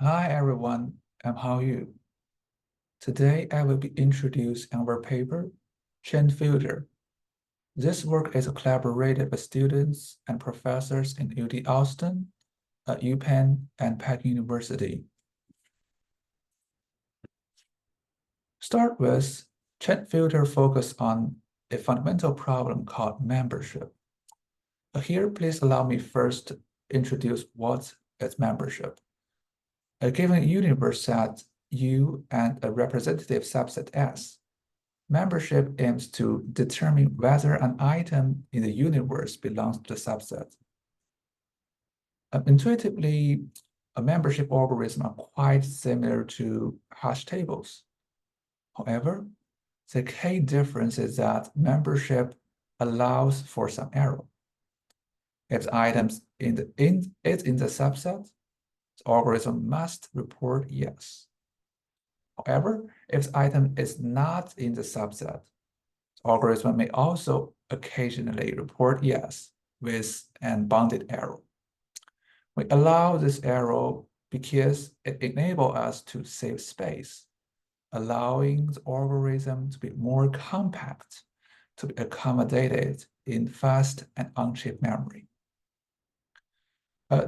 Hi everyone, how are you? Today I will be introducing our paper, ChainedFilter. This work is collaborated with students and professors in UT Austin, UPenn, and Penn University. Start with, ChainedFilter focus on a fundamental problem called membership. Here, please allow me first to introduce what is membership. A given universe set U and a representative subset S. Membership aims to determine whether an item in the universe belongs to the subset. Intuitively, a membership algorithm are quite similar to hash tables. However, the key difference is that membership allows for some error. If the item is in the subset, the algorithm must report yes. However, if the item is not in the subset, the algorithm may also occasionally report yes with an bounded error. We allow this error because it enables us to save space, allowing the algorithm to be more compact to be accommodated in fast and on-chip memory.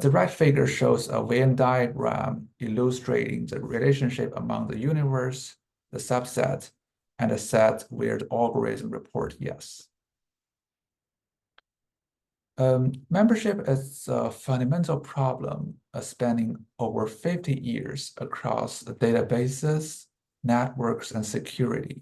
The right figure shows a Venn diagram illustrating the relationship among the universe, the subset, and the set where the algorithm reports yes. Membership is a fundamental problem spanning over 50 years across databases, networks, and security.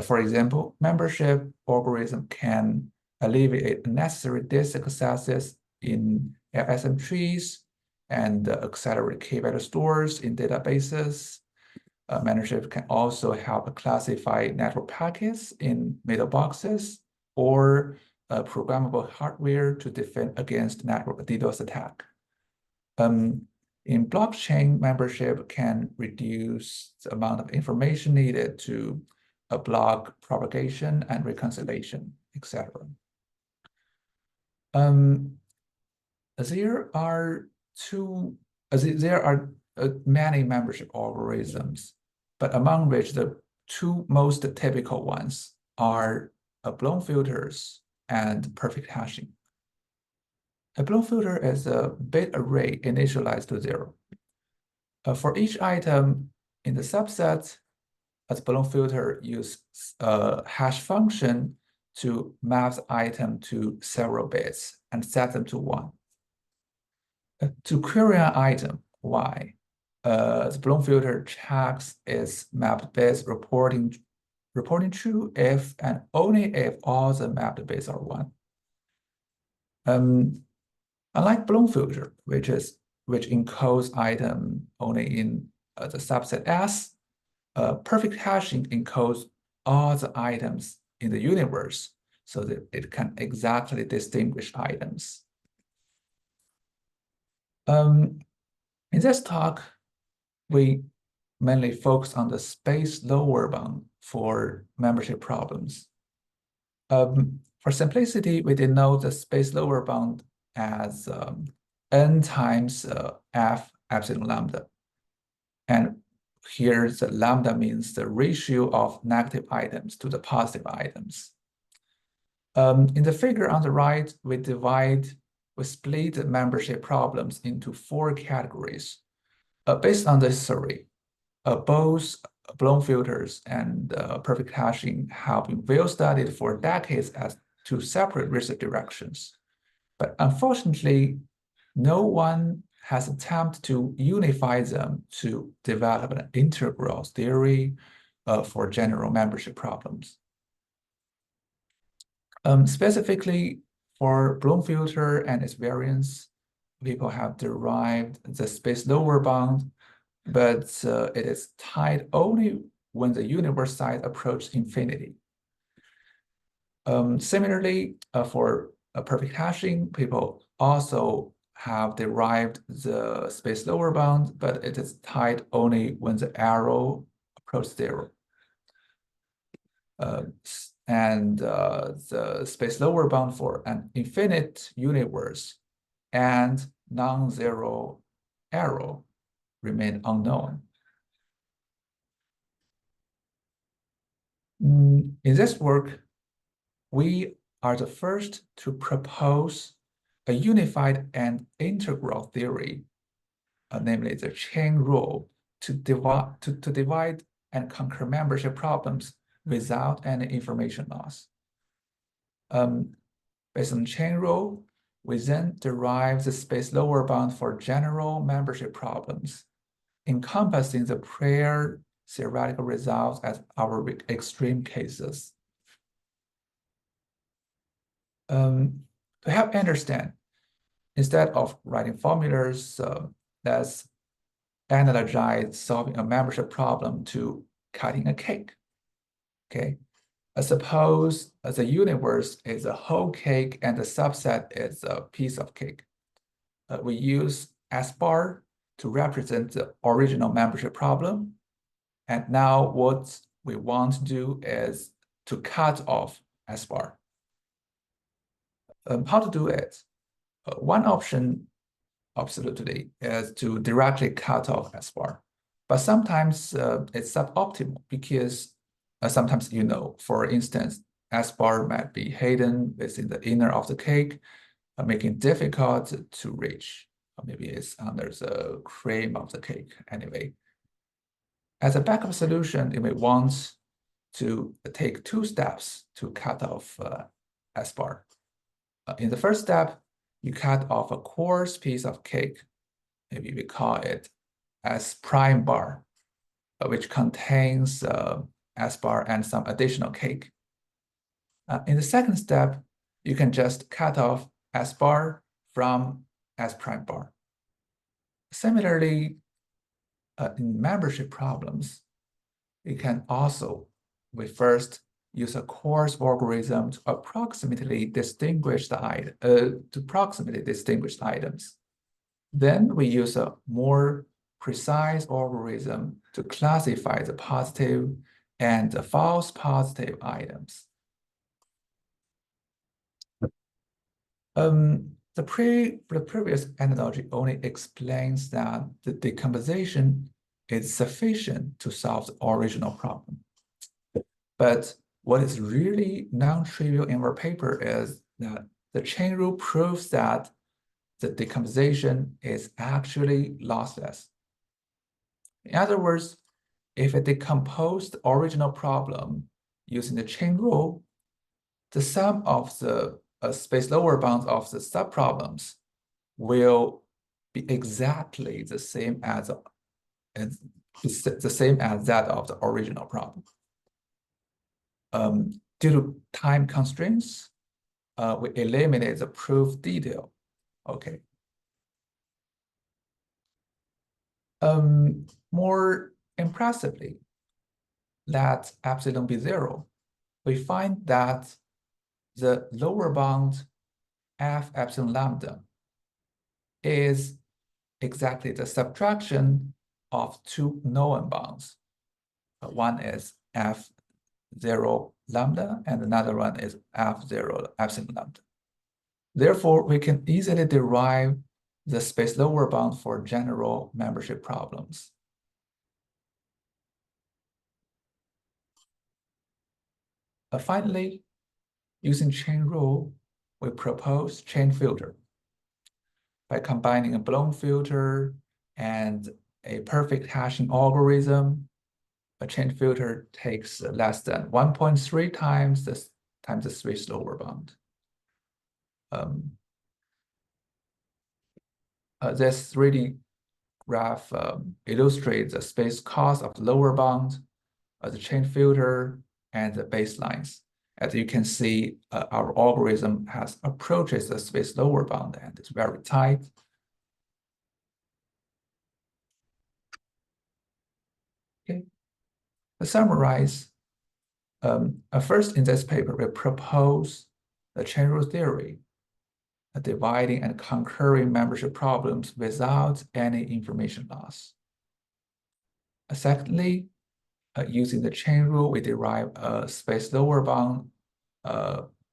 For example, membership algorithm can alleviate unnecessary disk accesses in LSM trees and accelerate key value stores in databases. Membership can also help classify network packets in middle boxes or programmable hardware to defend against network DDoS attack. In blockchain, membership can reduce the amount of information needed to block propagation and reconciliation, etc. There are many membership algorithms, but among which the two most typical ones are blown filters and perfect hashing. A blown filter is a bit array initialized to 0. For each item in the subset, a blown filter uses a hash function to map the item to several bits and set them to 1. To query an item, Y, the blown filter checks its mapped bits reporting true if and only if all the mapped bits are 1. Unlike blown filter, which encodes item only in the subset S, perfect hashing encodes all the items in the universe so that it can exactly distinguish items. In this talk, we mainly focus on the space lower bound for membership problems. For simplicity, we denote the space lower bound as n times f epsilon lambda. And here the lambda means the ratio of negative items to the positive items. In the figure on the right, we split the membership problems into 4 categories. Based on this theory, both blown filters and perfect hashing have been well studied for decades as 2 separate research directions. But unfortunately, no one has attempted to unify them to develop an integral theory for general membership problems. Specifically, for blown filter and its variants, people have derived the space lower bound, but it is tied only when the universe size approaches infinity. Similarly, for perfect hashing, people also have derived the space lower bound, but it is tied only when the arrow approaches 0. The space lower bound for an infinite universe and non-zero arrow remain unknown. In this work, we are the first to propose a unified and integral theory, namely the chain rule, to divide and conquer membership problems without any information loss. Based on chain rule, we then derive the space lower bound for general membership problems, encompassing the prior theoretical results as our extreme cases. To help understand, instead of writing formulas, let's analogize solving a membership problem to cutting a cake. Okay, suppose the universe is a whole cake and the subset is a piece of cake. We use S bar to represent the original membership problem. And now what we want to do is to cut off S bar. How to do it? One option, absolutely, is to directly cut off S bar. But sometimes it's suboptimal because sometimes, for instance, S bar might be hidden within the inner of the cake, making it difficult to reach. Or maybe it's under the cream of the cake anyway. As a backup solution, you may want to take 2 steps to cut off S bar. In the first step, you cut off a coarse piece of cake. Maybe we call it S prime bar, which contains S bar and some additional cake. In the second step, you can just cut off S bar from S prime bar. Similarly, in membership problems, we can also, we first use a coarse algorithm to approximately distinguish the items. Then we use a more precise algorithm to classify the positive and the false positive items. The previous analogy only explains that the decomposition is sufficient to solve the original problem. But what is really non-trivial in our paper is that the chain rule proves that the decomposition is actually lossless. In other words, if I decompose the original problem using the chain rule, the sum of the space lower bounds of the subproblems will be exactly the same as that of the original problem. Due to time constraints, we eliminate the proof detail. Okay. More impressively, let epsilon be 0. We find that the lower bound f epsilon lambda is exactly the subtraction of 2 known bounds. One is f0 lambda, and another one is f0 epsilon lambda. Therefore, we can easily derive the space lower bound for general membership problems. Finally, using chain rule, we propose ChainedFilter. By combining a blown filter and a perfect hashing algorithm, a ChainedFilter takes less than 1.3 times the space lower bound. This 3D graph illustrates the space cost of the lower bound, the ChainedFilter, and the baselines. As you can see, our algorithm approaches the space lower bound and it's very tight. Okay. To summarize, first in this paper, we propose the chain rule theory, dividing and conquering membership problems without any information loss. Secondly, using the chain rule, we derive a space lower bound,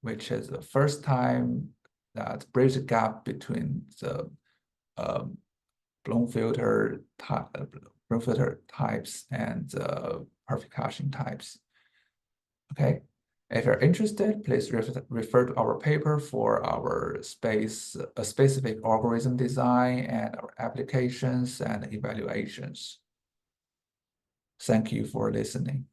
which is the first time that bridges the gap between the Bloom filter types and perfect hashing types. Okay. If you're interested, please refer to our paper for our specific algorithm design and our applications and evaluations. Thank you for listening.